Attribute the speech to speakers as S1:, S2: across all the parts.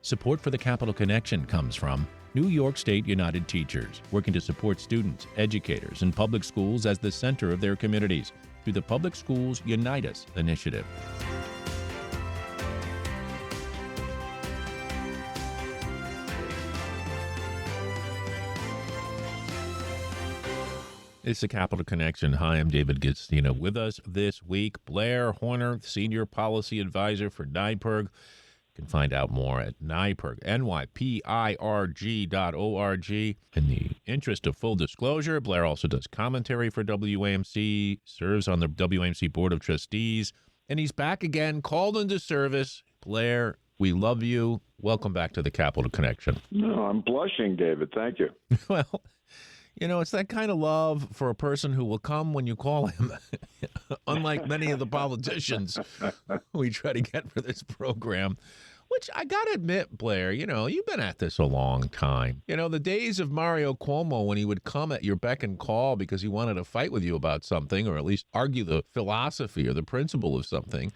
S1: Support for the Capital Connection comes from New York State United Teachers, working to support students, educators, and public schools as the center of their communities through the Public Schools Unite Us initiative. It's the Capital Connection. Hi, I'm David Gistina. With us this week, Blair Horner, Senior Policy Advisor for NYPIRG. You can find out more at NYPIRG, NYPIRG.org. In the interest of full disclosure, Blair also does commentary for WAMC, serves on the WAMC Board of Trustees, and he's back again, called into service. Blair, we love you. Welcome back to the Capital Connection.
S2: No, I'm blushing, David. Thank you.
S1: Well, you know, it's that kind of love for a person who will come when you call him, unlike many of the politicians we try to get for this program, which I got to admit, Blair, you know, you've been at this a long time. You know, the days of Mario Cuomo when he would come at your beck and call because he wanted to fight with you about something or at least argue the philosophy or the principle of something.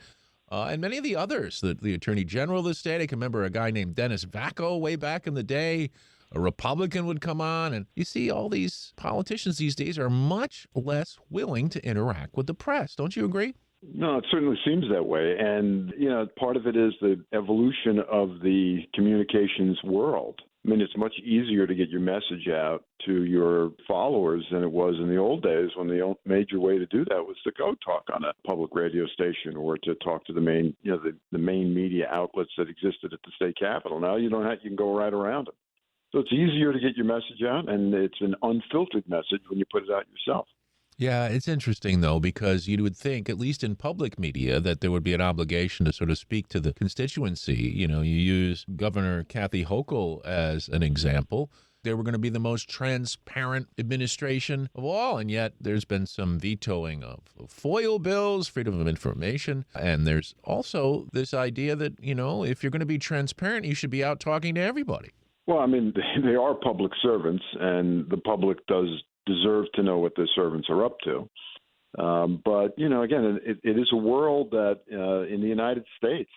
S1: And many of the others, the Attorney General of the state, I can remember a guy named Dennis Vacco way back in the day. A Republican would come on, and you see all these politicians these days are much less willing to interact with the press. Don't you agree?
S2: No, it certainly seems that way. And, you know, part of it is the evolution of the communications world. I mean, it's much easier to get your message out to your followers than it was in the old days when the major way to do that was to go talk on a public radio station or to talk to the main, you know, the main media outlets that existed at the state capitol. Now you can go right around them. So it's easier to get your message out, and it's an unfiltered message when you put it out yourself.
S1: Yeah, it's interesting, though, because you would think, at least in public media, that there would be an obligation to sort of speak to the constituency. You know, you use Governor Kathy Hochul as an example. They were going to be the most transparent administration of all, and yet there's been some vetoing of FOIL bills, freedom of information, and there's also this idea that, you know, if you're going to be transparent, you should be out talking to everybody.
S2: Well, I mean, they are public servants, and the public does deserve to know what their servants are up to. But, you know, again, it is a world that in the United States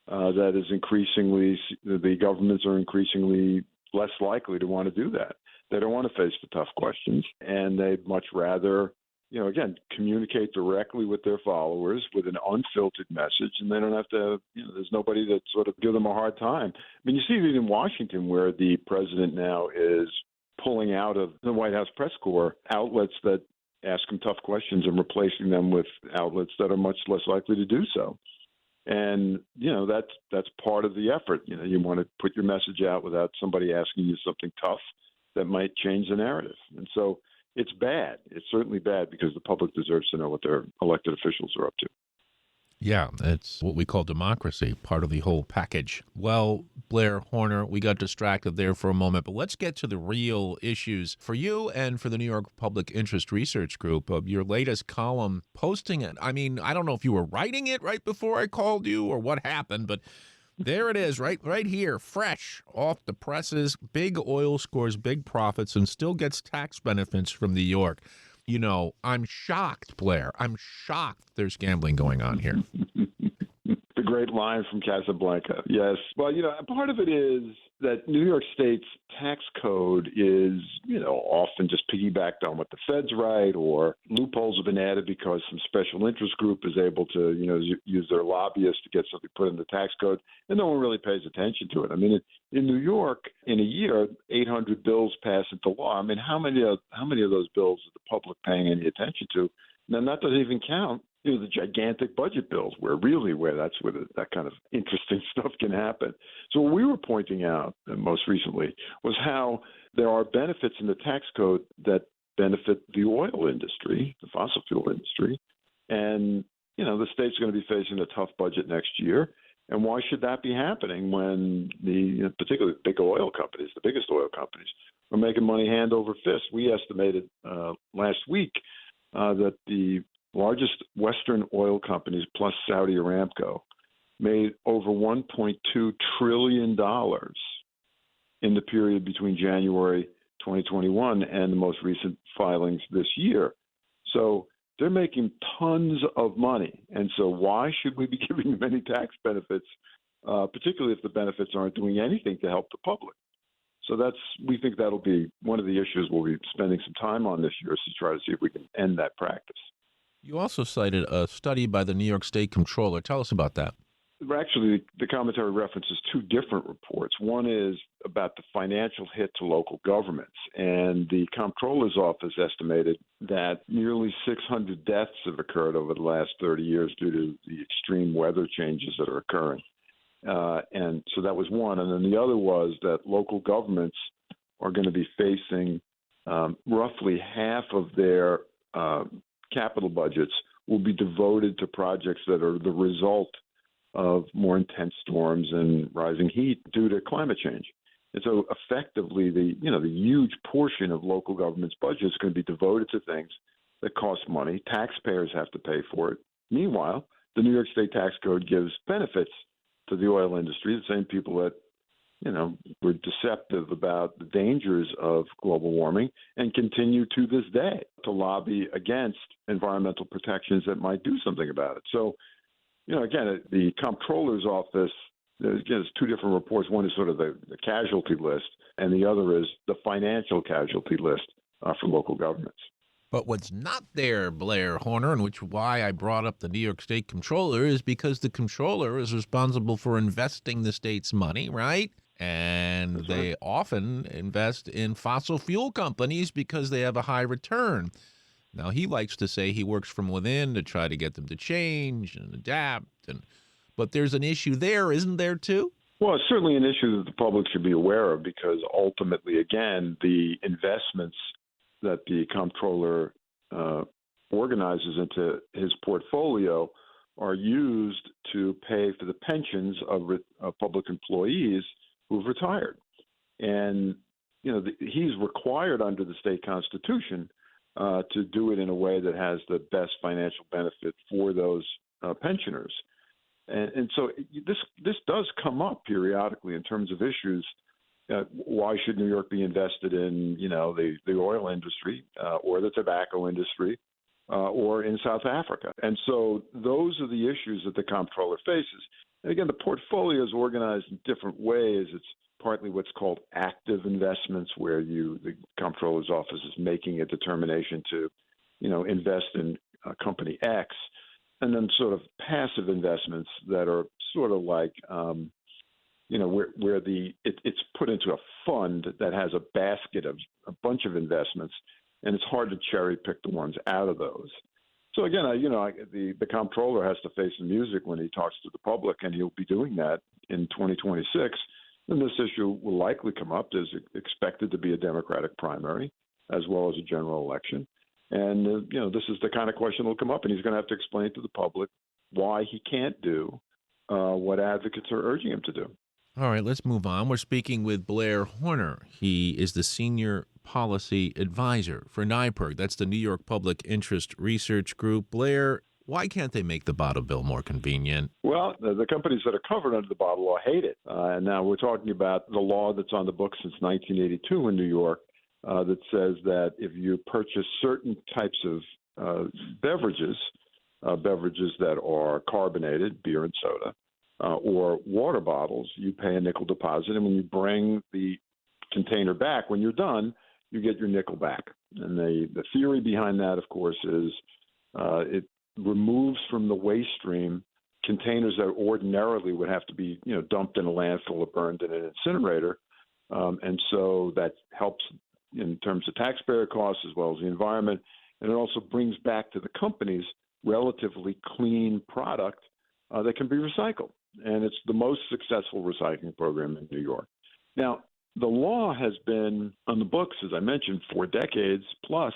S2: that is increasingly, the governments are increasingly less likely to want to do that. They don't want to face the tough questions, and they'd much rather, you know, again, communicate directly with their followers with an unfiltered message, and they don't have to, you know, there's nobody that sort of give them a hard time. I mean, you see it in Washington where the president now is pulling out of the White House press corps outlets that ask him tough questions and replacing them with outlets that are much less likely to do so. And, you know, that's part of the effort. You know, you want to put your message out without somebody asking you something tough that might change the narrative. And so it's bad. It's certainly bad because the public deserves to know what their elected officials are up to.
S1: Yeah, it's what we call democracy, part of the whole package. Well, Blair Horner, we got distracted there for a moment, but let's get to the real issues for you and for the New York Public Interest Research Group. Your latest column, posting it. I mean, I don't know if you were writing it right before I called you or what happened, but there it is, right here, fresh off the presses. Big oil scores big profits and still gets tax benefits from New York. You know, I'm shocked, Blair. I'm shocked there's gambling going on here.
S2: The great line from Casablanca. Yes. Well, you know, part of it is that New York State's tax code is, you know, often just piggybacked on what the feds write, or loopholes have been added because some special interest group is able to, you know, use their lobbyists to get something put in the tax code, and no one really pays attention to it. I mean, in New York, in a year, 800 bills pass into law. I mean, how many of those bills is the public paying any attention to? And that doesn't even count, you know, the gigantic budget bills, where that kind of interesting stuff can happen. So what we were pointing out most recently was how there are benefits in the tax code that benefit the oil industry, the fossil fuel industry, and, you know, the state's going to be facing a tough budget next year. And why should that be happening when particularly the big oil companies, the biggest oil companies, are making money hand over fist? We estimated last week that the largest Western oil companies, plus Saudi Aramco, made over $1.2 trillion in the period between January 2021 and the most recent filings this year. So they're making tons of money. And so why should we be giving them any tax benefits particularly if the benefits aren't doing anything to help the public. So we think that'll be one of the issues we'll be spending some time on this year, is to try to see if we can end that practice.
S1: You also cited a study by the New York State Comptroller. Tell us about that.
S2: Actually, the commentary references two different reports. One is about the financial hit to local governments, and the Comptroller's office estimated that nearly 600 deaths have occurred over the last 30 years due to the extreme weather changes that are occurring. And so that was one. And then the other was that local governments are going to be facing roughly half of their capital budgets will be devoted to projects that are the result of more intense storms and rising heat due to climate change. And so effectively, the huge portion of local government's budget is going to be devoted to things that cost money. Taxpayers have to pay for it. Meanwhile, the New York State tax code gives benefits to the oil industry, the same people that, were deceptive about the dangers of global warming and continue to this day to lobby against environmental protections that might do something about it. So, again, the Comptroller's office, there's two different reports. One is sort of the casualty list, and the other is the financial casualty list for local governments.
S1: But what's not there, Blair Horner, and why I brought up the New York State Comptroller, is because the Comptroller is responsible for investing the state's money, right? And
S2: That's
S1: they
S2: right.
S1: often invest in fossil fuel companies because they have a high return. Now, he likes to say he works from within to try to get them to change and adapt. But there's an issue there, isn't there, too?
S2: Well, it's certainly an issue that the public should be aware of, because ultimately, again, the investments that the comptroller organizes into his portfolio are used to pay for the pensions of public employees who've retired. And, he's required under the state constitution to do it in a way that has the best financial benefit for those pensioners. And so this does come up periodically in terms of issues. Why should New York be invested in, the oil industry or the tobacco industry or in South Africa? And so those are the issues that the comptroller faces. And again, the portfolio is organized in different ways. It's partly what's called active investments, where the comptroller's office is making a determination to, invest in company X, and then sort of passive investments that are sort of like, where it's put into a fund that has a basket of a bunch of investments, and it's hard to cherry pick the ones out of those. So again, the comptroller has to face the music when he talks to the public, and he'll be doing that in 2026. And this issue will likely come up. There's expected to be a Democratic primary as well as a general election. And, this is the kind of question that'll come up, and he's going to have to explain to the public why he can't do what advocates are urging him to do.
S1: All right, let's move on. We're speaking with Blair Horner. He is the Senior Policy Advisor for NYP. That's the New York Public Interest Research Group. Blair, why can't they make the bottle bill more convenient?
S2: Well, the companies that are covered under the bottle law hate it. And now we're talking about the law that's on the books since 1982 in New York that says that if you purchase certain types of beverages that are carbonated, beer and soda, or water bottles, you pay a nickel deposit. And when you bring the container back, when you're done, you get your nickel back. And the theory behind that, of course, is it removes from the waste stream containers that ordinarily would have to be, dumped in a landfill or burned in an incinerator. And so that helps in terms of taxpayer costs as well as the environment. And it also brings back to the companies relatively clean product that can be recycled. And it's the most successful recycling program in New York. Now, the law has been on the books, as I mentioned, for decades plus,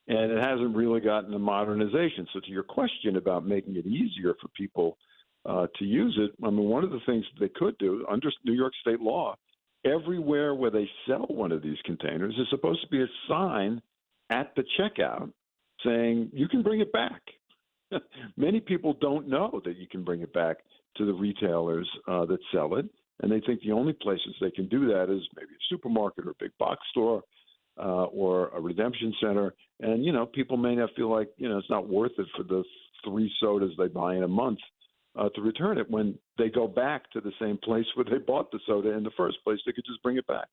S2: and it hasn't really gotten a modernization. So to your question about making it easier for people to use it, I mean, one of the things they could do under New York state law, everywhere where they sell one of these containers is supposed to be a sign at the checkout saying you can bring it back. Many people don't know that you can bring it back to the retailers that sell it, and they think the only places they can do that is maybe a supermarket or a big box store or a redemption center. And, people may not feel like, it's not worth it for the 3 sodas they buy in a month to return it. When they go back to the same place where they bought the soda in the first place, they could just bring it back.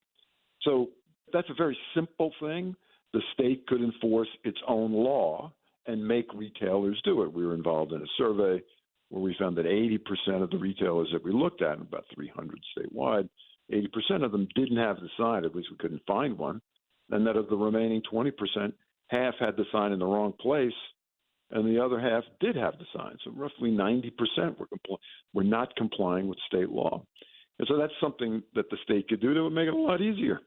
S2: So that's a very simple thing. The state could enforce its own law and make retailers do it. We were involved in a survey where we found that 80% of the retailers that we looked at, about 300 statewide, 80% of them didn't have the sign, at least we couldn't find one, and that of the remaining 20%, half had the sign in the wrong place, and the other half did have the sign. So roughly 90% were not complying with state law. And so that's something that the state could do that would make it a lot easier.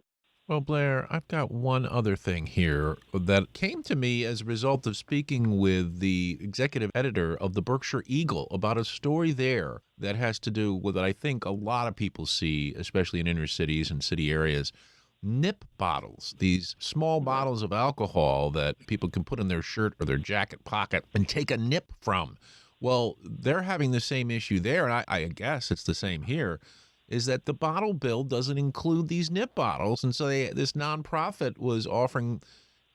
S1: Well, Blair, I've got one other thing here that came to me as a result of speaking with the executive editor of the Berkshire Eagle about a story there that has to do with what I think a lot of people see, especially in inner cities and city areas. Nip bottles, these small bottles of alcohol that people can put in their shirt or their jacket pocket and take a nip from. Well, they're having the same issue there, and I guess it's the same here, is that the bottle bill doesn't include these nip bottles. And so this nonprofit was offering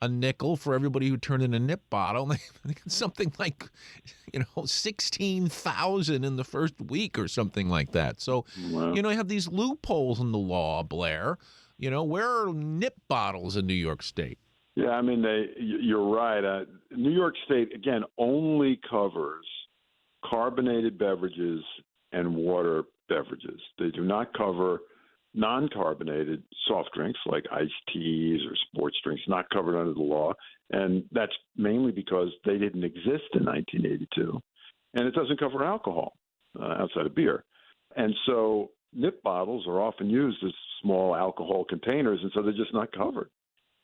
S1: a nickel for everybody who turned in a nip bottle. And they got something like, 16,000 in the first week or something like that. So,
S2: Wow.
S1: you have these loopholes in the law, Blair. Where are nip bottles in New York State?
S2: Yeah, I mean, you're right. New York State, again, only covers carbonated beverages and water beverages. They do not cover non-carbonated soft drinks like iced teas or sports drinks, not covered under the law. And that's mainly because they didn't exist in 1982. And it doesn't cover alcohol outside of beer. And so nip bottles are often used as small alcohol containers, and so they're just not covered.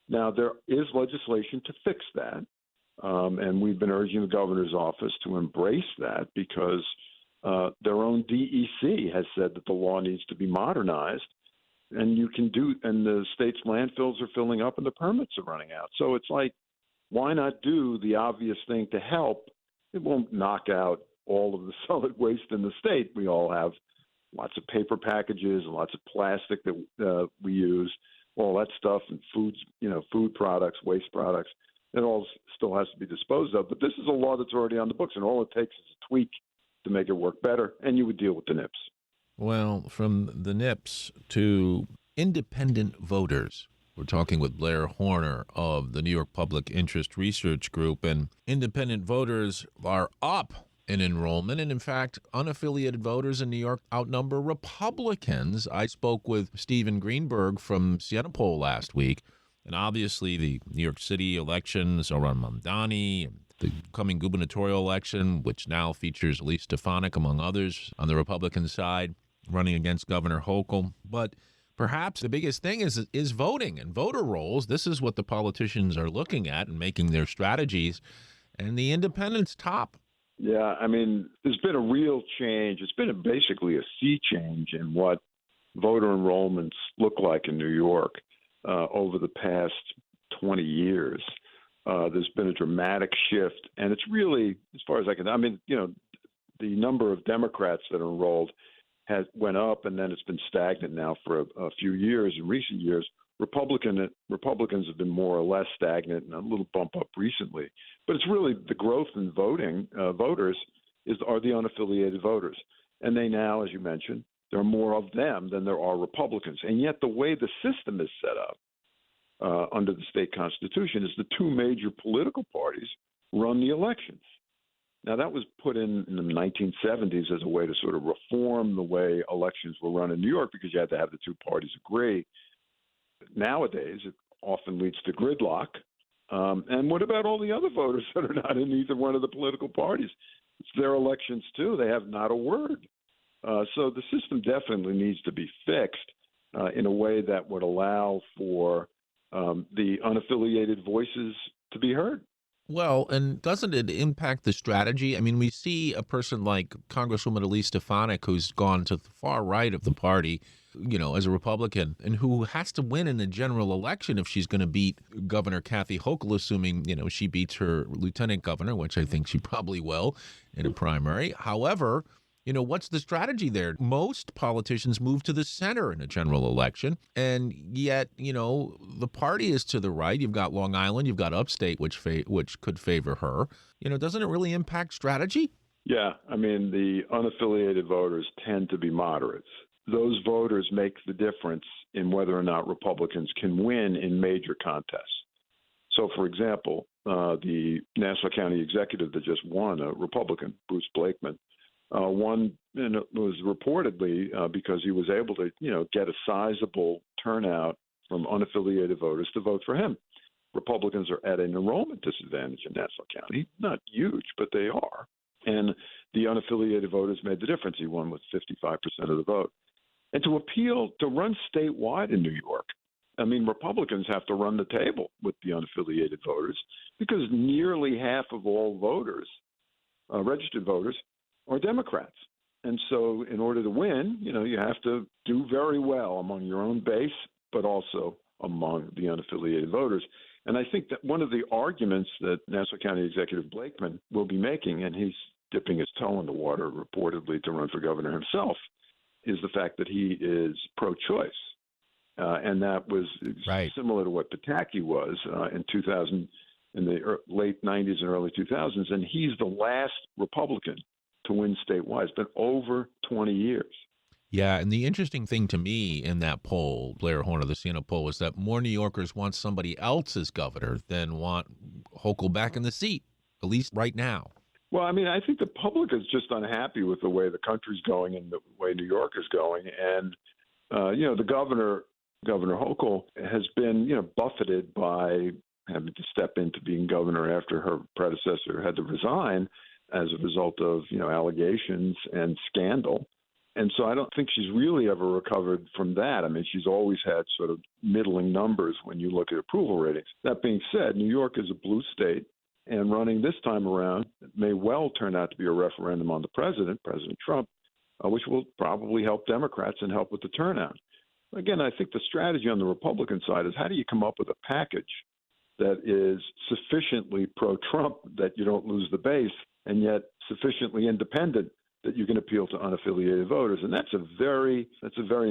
S2: Now, there is legislation to fix that, and we've been urging the governor's office to embrace that because their own DEC has said that the law needs to be modernized, and and the state's landfills are filling up and the permits are running out. So it's like, why not do the obvious thing to help? It won't knock out all of the solid waste in the state. We all have lots of paper packages and lots of plastic that we use, all that stuff, and food products, waste products. It all still has to be disposed of. But this is a law that's already on the books, and all it takes is a tweak to make it work better, and you would deal with the nips.
S1: Well, from the nips to independent voters. We're talking with Blair Horner of the New York Public Interest Research Group, and independent voters are up in enrollment. And in fact, unaffiliated voters in New York outnumber Republicans. I spoke with Stephen Greenberg from Siena Poll last week. And obviously, the New York City elections are on Mamdani, the coming gubernatorial election, which now features Elise Stefanik, among others, on the Republican side, running against Governor Hochul. But perhaps the biggest thing is voting and voter rolls. This is what the politicians are looking at and making their strategies. And the independents top.
S2: Yeah, I mean, there's been a real change. It's been basically a sea change in what voter enrollments look like in New York over the past 20 years. There's been a dramatic shift, and it's really, as far as I can, the number of Democrats that are enrolled went up, and then it's been stagnant now for a few years. In recent years, Republicans have been more or less stagnant, and a little bump up recently. But it's really the growth in voters are the unaffiliated voters, and they now, as you mentioned, there are more of them than there are Republicans. And yet, the way the system is set up under the state constitution is the two major political parties run the elections. Now, that was put in the 1970s as a way to sort of reform the way elections were run in New York because you had to have the two parties agree. Nowadays, it often leads to gridlock. And what about all the other voters that are not in either one of the political parties? It's their elections, too. They have not a word. So the system definitely needs to be fixed in a way that would allow for the unaffiliated voices to be heard.
S1: Well, and doesn't it impact the strategy? I mean, we see a person like Congresswoman Elise Stefanik, who's gone to the far right of the party, as a Republican, and who has to win in the general election if she's going to beat Governor Kathy Hochul, assuming, she beats her lieutenant governor, which I think she probably will in a primary. However, what's the strategy there? Most politicians move to the center in a general election, and yet, the party is to the right. You've got Long Island, you've got upstate, which could favor her. Doesn't it really impact strategy?
S2: Yeah, I mean, the unaffiliated voters tend to be moderates. Those voters make the difference in whether or not Republicans can win in major contests. So, for example, the Nassau County executive that just won, a Republican, Bruce Blakeman, won, and it was reportedly because he was able to, get a sizable turnout from unaffiliated voters to vote for him. Republicans are at an enrollment disadvantage in Nassau County. Not huge, but they are. And the unaffiliated voters made the difference. He won with 55% of the vote. And to run statewide in New York, I mean, Republicans have to run the table with the unaffiliated voters because nearly half of all voters, registered voters, are Democrats. And so in order to win, you have to do very well among your own base, but also among the unaffiliated voters. And I think that one of the arguments that Nassau County Executive Blakeman will be making, and he's dipping his toe in the water reportedly to run for governor himself, is the fact that he is pro-choice. And that was
S1: Right.
S2: similar to what Pataki was in the late 90s and early 2000s. And he's the last Republican to win statewide. It's been over 20 years.
S1: Yeah, and the interesting thing to me in that poll, Blair Horner, the Siena poll, was that more New Yorkers want somebody else as governor than want Hochul back in the seat, at least right now.
S2: Well, I mean, I think the public is just unhappy with the way the country's going and the way New York is going. And, the Governor Hochul, has been, buffeted by having to step into being governor after her predecessor had to resign as a result of, allegations and scandal. And so I don't think she's really ever recovered from that. I mean, she's always had sort of middling numbers when you look at approval ratings. That being said, New York is a blue state, and running this time around may well turn out to be a referendum on the President Trump, which will probably help Democrats and help with the turnout. Again, I think the strategy on the Republican side is how do you come up with a package that is sufficiently pro-Trump that you don't lose the base, and yet sufficiently independent that you can appeal to unaffiliated voters. And that's a very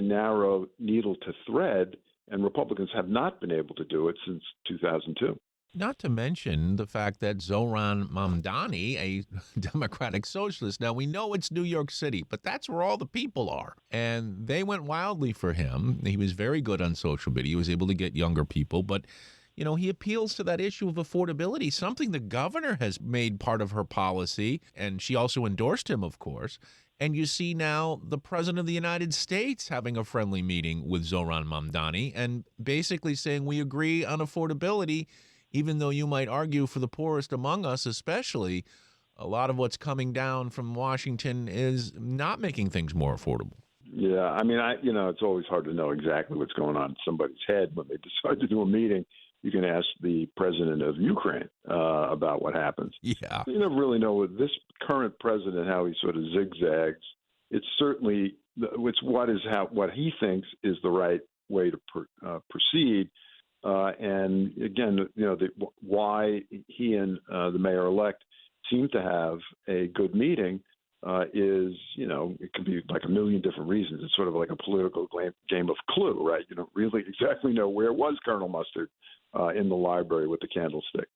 S2: narrow needle to thread, and Republicans have not been able to do it since 2002.
S1: Not to mention the fact that Zohran Mamdani, a Democratic socialist, now we know it's New York City, but that's where all the people are. And they went wildly for him. He was very good on social media. He was able to get younger people, but he appeals to that issue of affordability, something the governor has made part of her policy, and she also endorsed him, of course. And you see now the president of the United States having a friendly meeting with Zohran Mamdani and basically saying we agree on affordability, even though you might argue for the poorest among us, especially, a lot of what's coming down from Washington is not making things more affordable.
S2: Yeah, I mean, it's always hard to know exactly what's going on in somebody's head when they decide to do a meeting. You can ask the president of Ukraine about what happens.
S1: Yeah.
S2: You never really know with this current president how he sort of zigzags. It's certainly what he thinks is the right way to proceed. And again, why he and the mayor-elect seem to have a good meeting is, it could be like a million different reasons. It's sort of like a political game of Clue, right? You don't really exactly know where was Colonel Mustard in the library with the candlestick.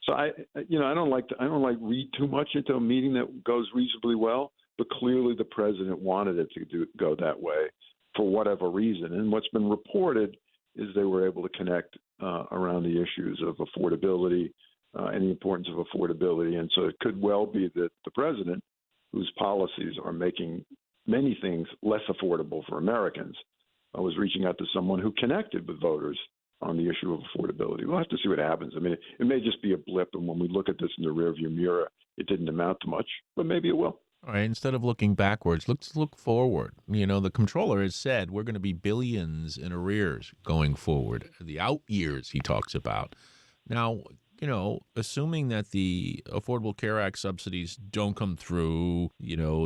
S2: So I don't like read too much into a meeting that goes reasonably well, but clearly the president wanted it to go that way for whatever reason. And what's been reported is they were able to connect around the issues of affordability and the importance of affordability. And so it could well be that the president, whose policies are making many things less affordable for Americans, was reaching out to someone who connected with voters on the issue of affordability. We'll have to see what happens. I mean, it may just be a blip, and when we look at this in the rearview mirror, it didn't amount to much, but maybe it will.
S1: All right, instead of looking backwards, let's look forward. The comptroller has said we're going to be billions in arrears going forward. The out years he talks about. Now, assuming that the Affordable Care Act subsidies don't come through,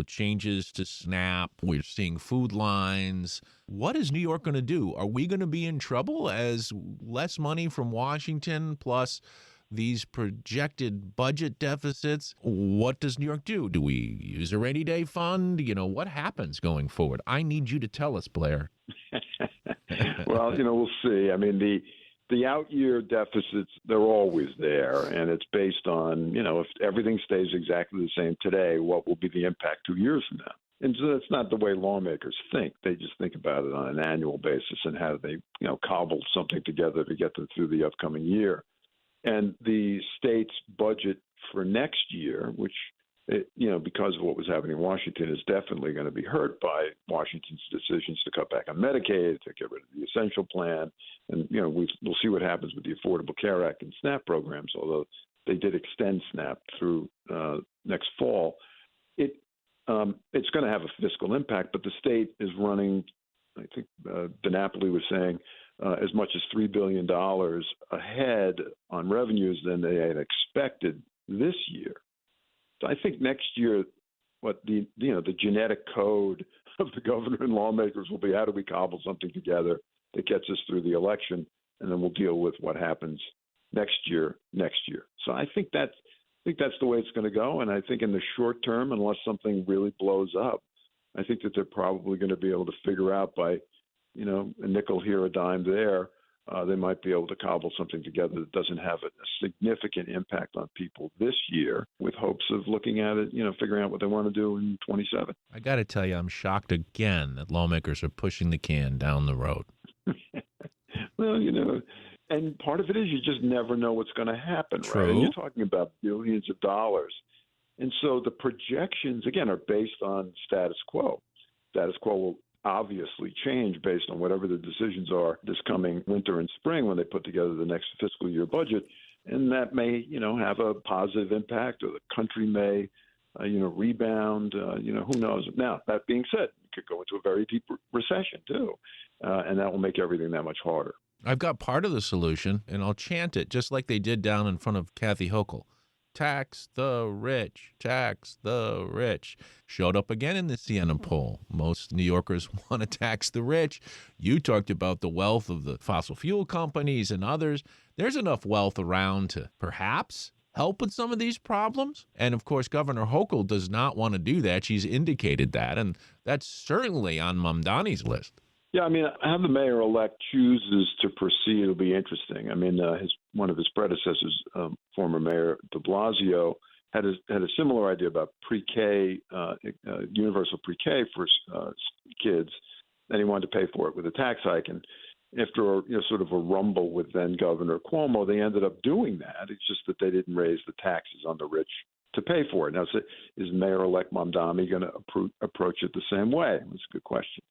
S1: changes to SNAP, we're seeing food lines. What is New York going to do? Are we going to be in trouble as less money from Washington plus these projected budget deficits? What does New York do? Do we use a rainy day fund? What happens going forward? I need you to tell us, Blair.
S2: Well, we'll see. I mean, the out-year deficits, they're always there, and it's based on, if everything stays exactly the same today, what will be the impact 2 years from now? And so that's not the way lawmakers think. They just think about it on an annual basis and how they, cobble something together to get them through the upcoming year. And the state's budget for next year, which, because of what was happening in Washington, is definitely going to be hurt by Washington's decisions to cut back on Medicaid, to get rid of the essential plan. And, we'll see what happens with the Affordable Care Act and SNAP programs, although they did extend SNAP through next fall. It's going to have a fiscal impact, but the state is running, I think DiNapoli was saying, as much as $3 billion ahead on revenues than they had expected this year. So I think next year, what the genetic code of the governor and lawmakers will be: how do we cobble something together that gets us through the election, and then we'll deal with what happens next year. So I think that's the way it's going to go. And I think in the short term, unless something really blows up, I think that they're probably going to be able to figure out by, a nickel here, a dime there, they might be able to cobble something together that doesn't have a significant impact on people this year, with hopes of looking at it, figuring out what they want to do in 27.
S1: I got to tell you, I'm shocked again that lawmakers are pushing the can down the road.
S2: Well, and part of it is you just never know what's going to happen,
S1: True.
S2: right? And you're talking about billions of dollars. And so the projections, again, are based on status quo. Status quo will obviously change based on whatever the decisions are this coming winter and spring when they put together the next fiscal year budget. And that may, have a positive impact, or the country may, rebound, who knows. Now, that being said, it could go into a very deep recession too. And that will make everything that much harder.
S1: I've got part of the solution, and I'll chant it just like they did down in front of Kathy Hochul. Tax the rich, tax the rich. Showed up again in the Siena poll. Most New Yorkers want to tax the rich. You talked about the wealth of the fossil fuel companies and others. There's enough wealth around to perhaps help with some of these problems. And of course, Governor Hochul does not want to do that. She's indicated that, and that's certainly on Mamdani's list.
S2: Yeah, I mean, how the mayor-elect chooses to proceed will be interesting. I mean, one of his predecessors, former Mayor de Blasio, had a similar idea about pre-K, universal pre-K for kids, and he wanted to pay for it with a tax hike. And after sort of a rumble with then Governor Cuomo, they ended up doing that. It's just that they didn't raise the taxes on the rich to pay for it. Now, is Mayor-elect Mamdani going to approach it the same way? That's a good question.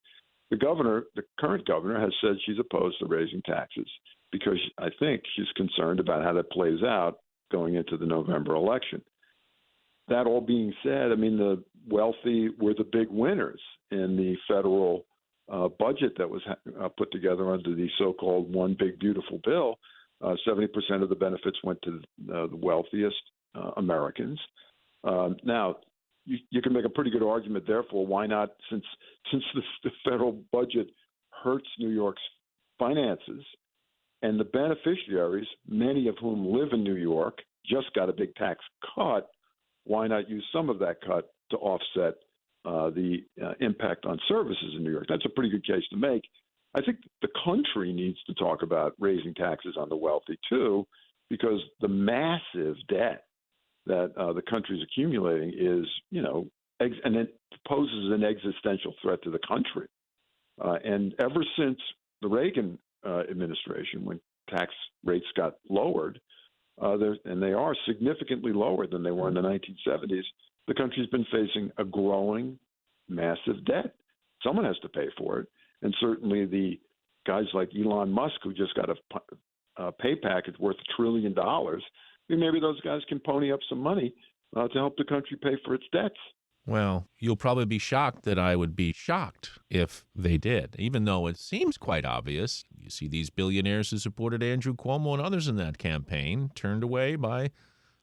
S2: The current governor, has said she's opposed to raising taxes because I think she's concerned about how that plays out going into the November election. That all being said, I mean, the wealthy were the big winners in the federal budget that was put together under the so-called One Big Beautiful Bill. 70% of the benefits went to the wealthiest Americans. Now, you can make a pretty good argument, therefore, why not, since the federal budget hurts New York's finances, and the beneficiaries, many of whom live in New York, just got a big tax cut, why not use some of that cut to offset the impact on services in New York? That's a pretty good case to make. I think the country needs to talk about raising taxes on the wealthy, too, because the massive debt that the country's accumulating is, and it poses an existential threat to the country. And ever since the Reagan administration, when tax rates got lowered, and they are significantly lower than they were in the 1970s, the country's been facing a growing, massive debt. Someone has to pay for it. And certainly the guys like Elon Musk, who just got a pay package worth $1 trillion, maybe those guys can pony up some money to help the country pay for its debts.
S1: Well, you'll probably be shocked that I would be shocked if they did, even though it seems quite obvious. You see these billionaires who supported Andrew Cuomo and others in that campaign turned away by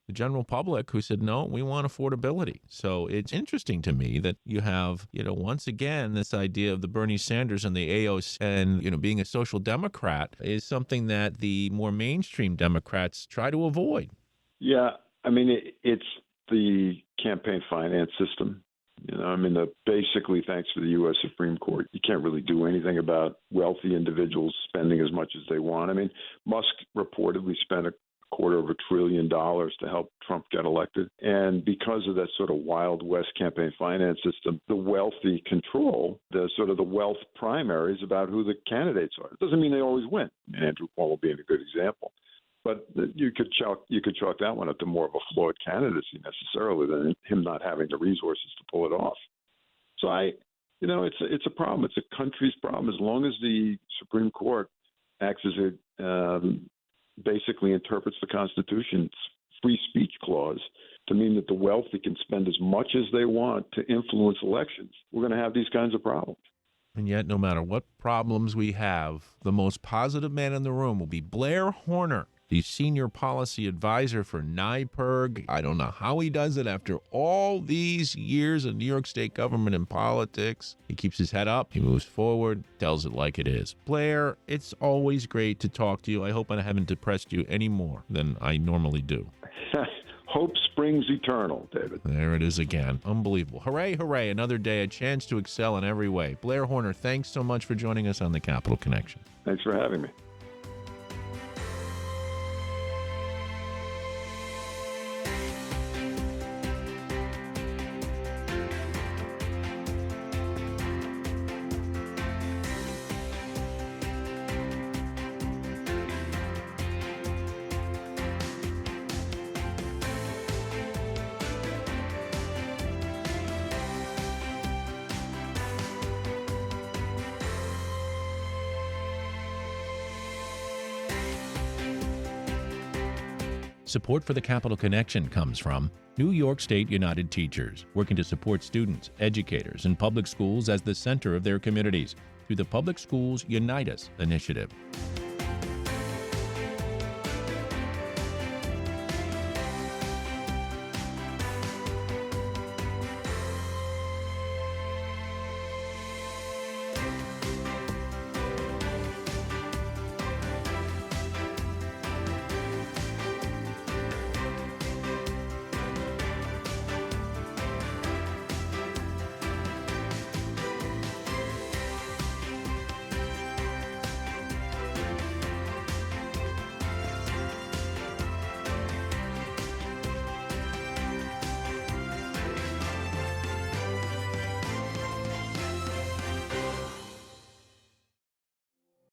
S1: the general public who said, no, we want affordability. So it's interesting to me that you have, once again, this idea of the Bernie Sanders and the AOC and, being a social democrat is something that the more mainstream Democrats try to avoid.
S2: Yeah, I mean, it's the campaign finance system I mean, basically, thanks to the U.S. Supreme Court, you can't really do anything about wealthy individuals spending as much as they want. I mean, Musk reportedly spent $250 billion to help Trump get elected. And because of that sort of Wild West campaign finance system, the wealthy control the wealth primaries about who the candidates are. It doesn't mean they always win. Andrew Cuomo being a good example. But you could chalk that one up to more of a flawed candidacy necessarily than him not having the resources to pull it off. So it's a problem. It's a country's problem. As long as the Supreme Court acts as it basically interprets the Constitution's free speech clause to mean that the wealthy can spend as much as they want to influence elections, we're going to have these kinds of problems.
S1: And yet, no matter what problems we have, the most positive man in the room will be Blair Horner, the senior policy advisor for NYP. I don't know how he does it after all these years of New York State government and politics. He keeps his head up, he moves forward, tells it like it is. Blair, it's always great to talk to you. I hope I haven't depressed you any more than I normally do.
S2: Hope springs eternal, David.
S1: There it is again. Unbelievable. Hooray, hooray. Another day, a chance to excel in every way. Blair Horner, thanks so much for joining us on the Capital Connection.
S2: Thanks for having me.
S1: Support for the Capital Connection comes from New York State United Teachers, working to support students, educators, and public schools as the center of their communities through the Public Schools Unite Us initiative.